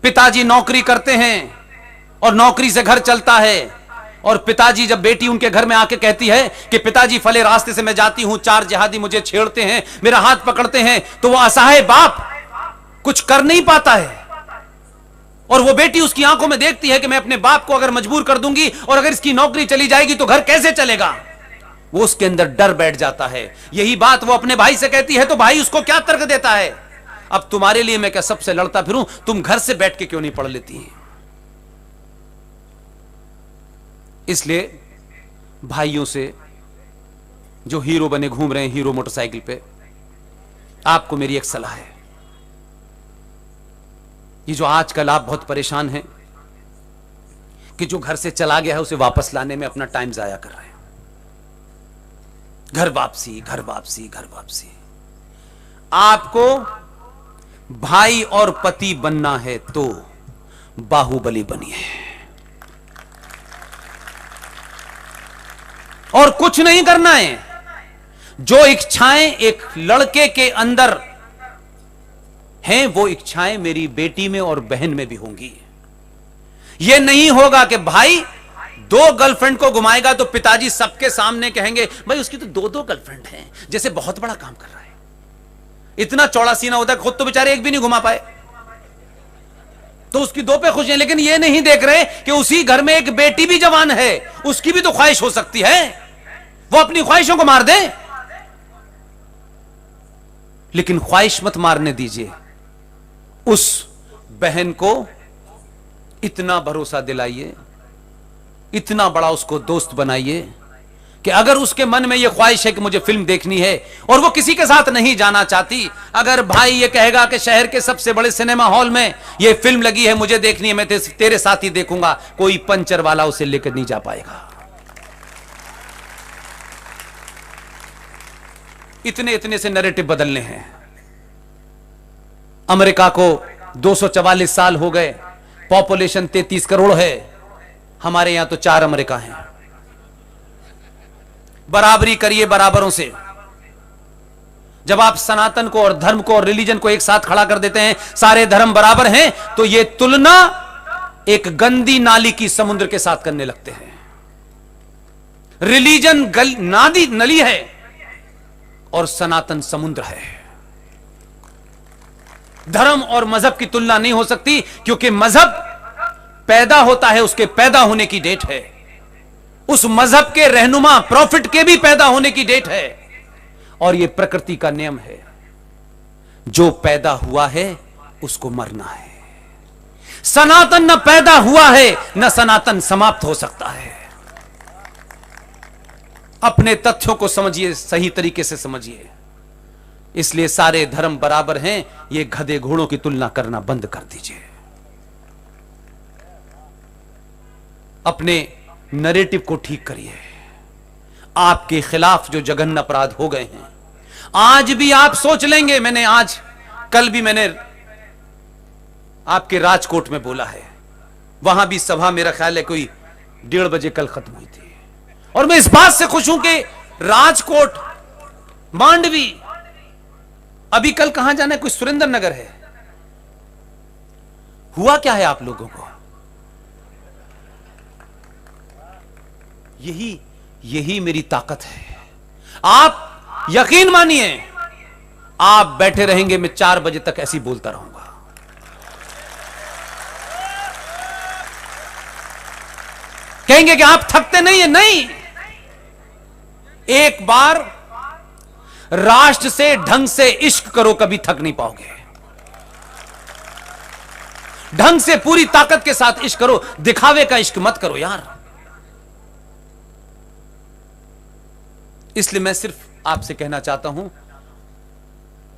पिताजी नौकरी करते हैं और नौकरी से घर चलता है, और पिताजी जब बेटी उनके घर में आके कहती है कि पिताजी फले रास्ते से मैं जाती हूं, 4 जिहादी मुझे छेड़ते हैं, मेरा हाथ पकड़ते हैं, तो वो असहाय बाप कुछ कर नहीं पाता है। और वो बेटी उसकी आंखों में देखती है कि मैं अपने बाप को अगर मजबूर कर दूंगी और अगर इसकी नौकरी चली जाएगी तो घर कैसे चलेगा। वो उसके अंदर डर बैठ जाता है। यही बात वो अपने भाई से कहती है, तो भाई उसको क्या तर्क देता है, अब तुम्हारे लिए मैं क्या सबसे लड़ता फिरूं, तुम घर से बैठ के क्यों नहीं पढ़ लेती हैं। इसलिए भाइयों से जो हीरो बने घूम रहे हैं हीरो मोटरसाइकिल पे, आपको मेरी एक सलाह है। ये जो आजकल आप बहुत परेशान हैं कि जो घर से चला गया है उसे वापस लाने में अपना टाइम जाया कर रहे हैं, घर वापसी घर वापसी घर वापसी। आपको भाई और पति बनना है तो बाहुबली बनिए, और कुछ नहीं करना है। जो इच्छाएं एक लड़के के अंदर हैं वो इच्छाएं मेरी बेटी में और बहन में भी होंगी। यह नहीं होगा कि भाई 2 गर्लफ्रेंड को घुमाएगा तो पिताजी सबके सामने कहेंगे भाई उसकी तो 2 गर्लफ्रेंड हैं, जैसे बहुत बड़ा काम कर रहा है। इतना चौड़ा सीना होता है, खुद तो बेचारे एक भी नहीं घुमा पाए, तो उसकी 2 पे खुश हैं। लेकिन ये नहीं देख रहे कि उसी घर में एक बेटी भी जवान है, उसकी भी तो ख्वाहिश हो सकती है, वो अपनी ख्वाहिशों को मार दे। लेकिन ख्वाहिश मत मारने दीजिए, उस बहन को इतना भरोसा दिलाइए, इतना बड़ा उसको दोस्त बनाइए कि अगर उसके मन में यह ख्वाहिश है कि मुझे फिल्म देखनी है और वो किसी के साथ नहीं जाना चाहती, अगर भाई ये कहेगा कि शहर के सबसे बड़े सिनेमा हॉल में यह फिल्म लगी है मुझे देखनी है, मैं तेरे साथ ही देखूंगा, कोई पंचर वाला उसे लेकर नहीं जा पाएगा। इतने इतने से नैरेटिव बदलने हैं। अमेरिका को 244 साल हो गए, पॉपुलेशन 33 करोड़ है, हमारे यहां तो 4 अमेरिका हैं। बराबरी करिए बराबरों से। जब आप सनातन को और धर्म को और रिलीजन को एक साथ खड़ा कर देते हैं, सारे धर्म बराबर हैं, तो यह तुलना एक गंदी नाली की समुद्र के साथ करने लगते हैं। रिलीजन नादी नली है और सनातन समुद्र है। धर्म और मजहब की तुलना नहीं हो सकती, क्योंकि मजहब पैदा होता है, उसके पैदा होने की डेट है, उस मजहब के रहनुमा प्रॉफिट के भी पैदा होने की डेट है, और यह प्रकृति का नियम है, जो पैदा हुआ है उसको मरना है। सनातन न पैदा हुआ है न सनातन समाप्त हो सकता है। अपने तथ्यों को समझिए, सही तरीके से समझिए। इसलिए सारे धर्म बराबर हैं, ये गधे घोड़ों की तुलना करना बंद कर दीजिए। अपने नैरेटिव को ठीक करिए। आपके खिलाफ जो जघन्य अपराध हो गए हैं, आज भी आप सोच लेंगे। कल भी मैंने आपके राजकोट में बोला है, वहां भी सभा मेरा ख्याल है कोई 1:30 बजे कल खत्म हुई थी, और मैं इस बात से खुश हूं कि राजकोट, मांडवी, अभी कल कहां जाना है, कोई सुरेंद्र नगर है। हुआ क्या है आप लोगों को? यही मेरी ताकत है। आप यकीन मानिए, आप बैठे रहेंगे, मैं 4 बजे तक ऐसे ही बोलता रहूंगा। कहेंगे कि आप थकते नहीं है। नहीं, एक बार राष्ट्र से ढंग से इश्क करो, कभी थक नहीं पाओगे। ढंग से पूरी ताकत के साथ इश्क करो, दिखावे का इश्क मत करो यार। इसलिए मैं सिर्फ आपसे कहना चाहता हूं,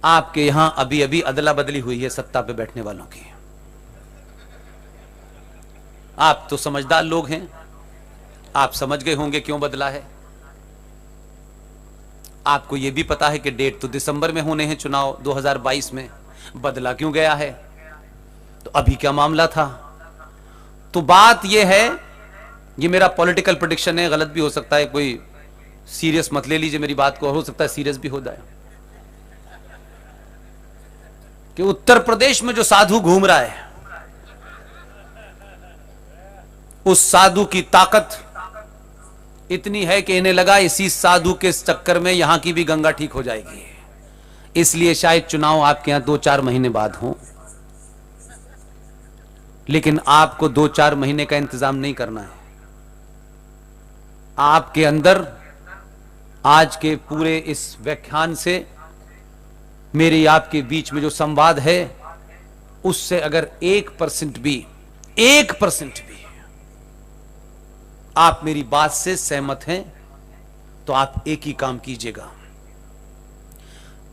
आपके यहां अभी अभी अदला बदली हुई है सत्ता पे बैठने वालों की। आप तो समझदार लोग हैं, आप समझ गए होंगे क्यों बदला है। आपको यह भी पता है कि डेट तो दिसंबर में होने हैं चुनाव 2022 में, बदला क्यों गया है? तो अभी क्या मामला था? तो बात यह है, ये मेरा पॉलिटिकल प्रेडिक्शन है, गलत भी हो सकता है, कोई सीरियस मत ले लीजिए मेरी बात को, हो सकता है सीरियस भी हो जाए, कि उत्तर प्रदेश में जो साधु घूम रहा है उस साधु की ताकत इतनी है कि इन्हें लगा इसी साधु के चक्कर में यहां की भी गंगा ठीक हो जाएगी। इसलिए शायद चुनाव आपके यहां 2-4 महीने बाद हो, लेकिन आपको 2-4 महीने का इंतजाम नहीं करना है। आपके अंदर आज के पूरे इस व्याख्यान से मेरे आपके बीच में जो संवाद है, उससे अगर 1% भी आप मेरी बात से सहमत हैं तो आप एक ही काम कीजिएगा,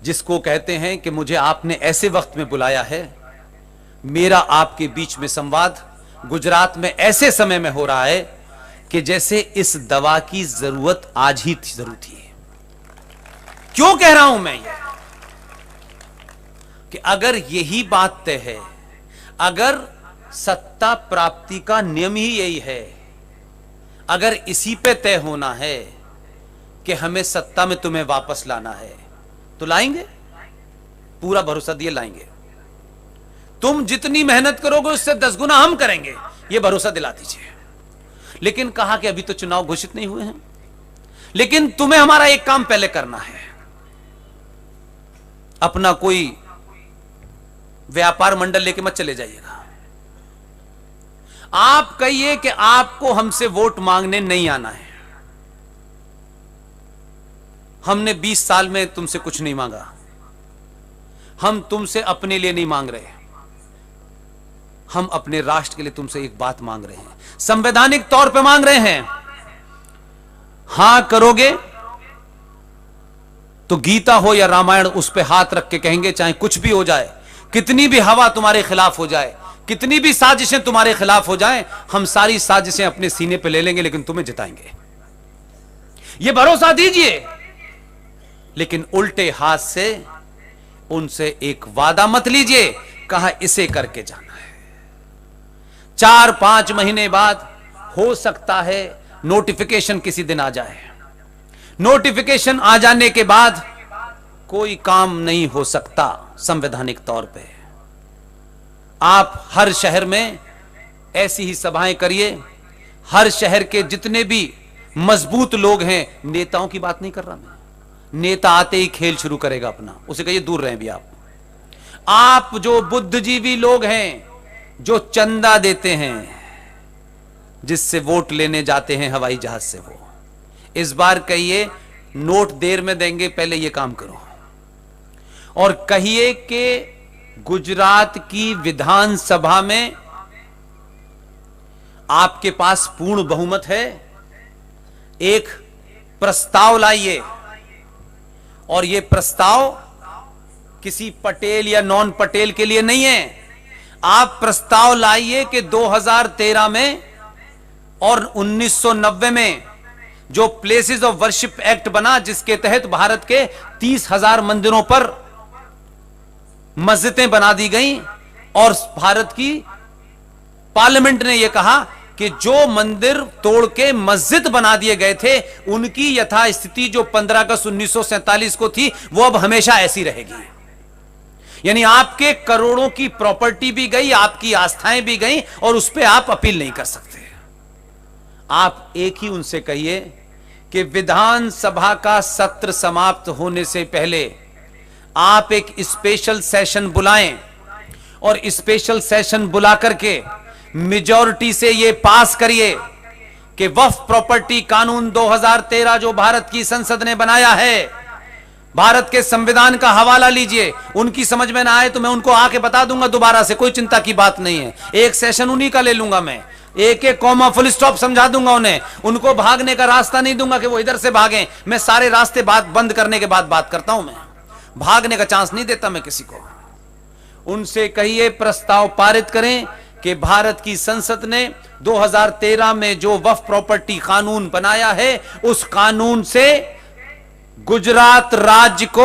जिसको कहते हैं कि मुझे आपने ऐसे वक्त में बुलाया है। मेरा आपके बीच में संवाद गुजरात में ऐसे समय में हो रहा है कि जैसे इस दवा की जरूरत आज ही जरूर थी। क्यों कह रहा हूं मैं ये? कि अगर यही बात तय है, अगर सत्ता प्राप्ति का नियम ही यही है, अगर इसी पे तय होना है कि हमें सत्ता में तुम्हें वापस लाना है, तो लाएंगे, पूरा भरोसा दिए लाएंगे। तुम जितनी मेहनत करोगे उससे 10 गुना हम करेंगे, यह भरोसा दिला दीजिए। लेकिन कहा कि अभी तो चुनाव घोषित नहीं हुए हैं, लेकिन तुम्हें हमारा एक काम पहले करना है। अपना कोई व्यापार मंडल लेके मत चले जाइएगा। आप कहिए कि आपको हमसे वोट मांगने नहीं आना है। हमने 20 साल में तुमसे कुछ नहीं मांगा, हम तुमसे अपने लिए नहीं मांग रहे, हम अपने राष्ट्र के लिए तुमसे एक बात मांग रहे हैं, संवैधानिक तौर पे मांग रहे हैं। हां करोगे तो गीता हो या रामायण, उस पे हाथ रख के कहेंगे, चाहे कुछ भी हो जाए, कितनी भी हवा तुम्हारे खिलाफ हो जाए, कितनी भी साजिशें तुम्हारे खिलाफ हो जाएं, हम सारी साजिशें अपने सीने पे ले लेंगे, लेकिन तुम्हें जिताएंगे, यह भरोसा दीजिए। लेकिन उल्टे हाथ से उनसे एक वादा मत लीजिए, कहा इसे करके जाना है। 4-5 महीने बाद हो सकता है नोटिफिकेशन किसी दिन आ जाए। नोटिफिकेशन आ जाने के बाद कोई काम नहीं हो सकता संवैधानिक तौर पे। आप हर शहर में ऐसी ही सभाएं करिए। हर शहर के जितने भी मजबूत लोग हैं, नेताओं की बात नहीं कर रहा मैं, नेता आते ही खेल शुरू करेगा अपना, उसे कहिए दूर रहें भी आप जो बुद्धिजीवी लोग हैं, जो चंदा देते हैं, जिससे वोट लेने जाते हैं हवाई जहाज से, वो इस बार कहिए नोट देर में देंगे, पहले यह काम करो। और कहिए कि गुजरात की विधानसभा में आपके पास पूर्ण बहुमत है, एक प्रस्ताव लाइए, और यह प्रस्ताव किसी पटेल या नॉन पटेल के लिए नहीं है। आप प्रस्ताव लाइए कि 2013 में और 1990 में जो प्लेसेस ऑफ वर्शिप एक्ट बना, जिसके तहत भारत के 30,000 मंदिरों पर मस्जिदें बना दी गई, और भारत की पार्लियामेंट ने यह कहा कि जो मंदिर तोड़ के मस्जिद बना दिए गए थे, उनकी यथास्थिति जो 15 अगस्त 1947 को थी, वो अब हमेशा ऐसी रहेगी। यानी आपके करोड़ों की प्रॉपर्टी भी गई, आपकी आस्थाएं भी गई, और उस पर आप अपील नहीं कर सकते। आप एक ही उनसे कहिए कि विधानसभा का सत्र समाप्त होने से पहले आप एक स्पेशल सेशन बुलाएं, और स्पेशल सेशन बुला करके मेजॉरिटी से यह पास करिए कि वक्फ प्रॉपर्टी कानून 2013 जो भारत की संसद ने बनाया है, भारत के संविधान का हवाला लीजिए। उनकी समझ में ना आए तो मैं उनको आके बता दूंगा दोबारा से, कोई चिंता की बात नहीं है। एक सेशन उन्हीं का ले लूंगा मैं, एक एक कॉमा फुल स्टॉप समझा दूंगा उन्हें। उनको भागने का रास्ता नहीं दूंगा कि वो इधर से भागें। मैं सारे रास्ते बात बंद करने के बाद बात करता हूं, मैं भागने का चांस नहीं देता मैं किसी को। उनसे कहिए प्रस्ताव पारित करें कि भारत की संसद ने 2013 में जो वक्फ प्रॉपर्टी कानून बनाया है, उस कानून से गुजरात राज्य को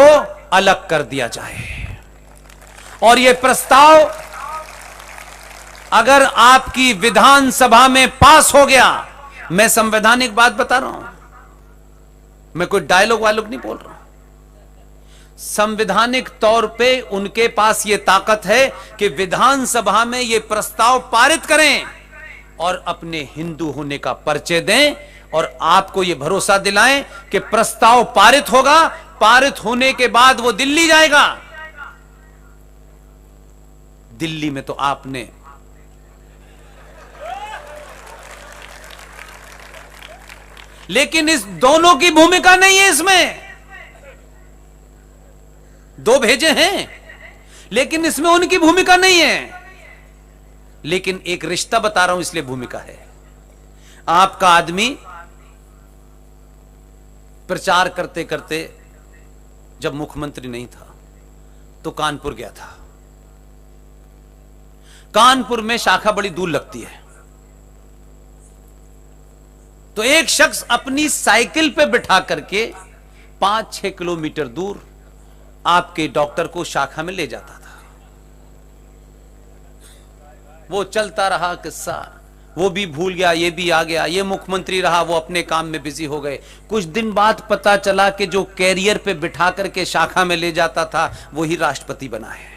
अलग कर दिया जाए। और यह प्रस्ताव अगर आपकी विधानसभा में पास हो गया, मैं संवैधानिक बात बता रहा हूं, मैं कोई डायलॉग वायलॉग नहीं बोल रहा हूं, संवैधानिक तौर पे उनके पास यह ताकत है कि विधानसभा में यह प्रस्ताव पारित करें और अपने हिंदू होने का परिचय दें और आपको यह भरोसा दिलाएं कि प्रस्ताव पारित होगा, पारित होने के बाद वो दिल्ली जाएगा। दिल्ली में तो आपने लेकिन इस दोनों की भूमिका नहीं है इसमें। दो भेजे हैं लेकिन इसमें उनकी भूमिका नहीं है। लेकिन एक रिश्ता बता रहा हूं इसलिए भूमिका है। आपका आदमी प्रचार करते करते जब मुख्यमंत्री नहीं था तो कानपुर गया था। कानपुर में शाखा बड़ी दूर लगती है, तो एक शख्स अपनी साइकिल पे बिठा करके 5-6 किलोमीटर दूर आपके डॉक्टर को शाखा में ले जाता था। वो चलता रहा किस्सा, वो भी भूल गया, ये भी आ गया, ये मुख्यमंत्री रहा, वो अपने काम में बिजी हो गए। कुछ दिन बाद पता चला कि जो कैरियर पे बिठा करके शाखा में ले जाता था वही राष्ट्रपति बना है।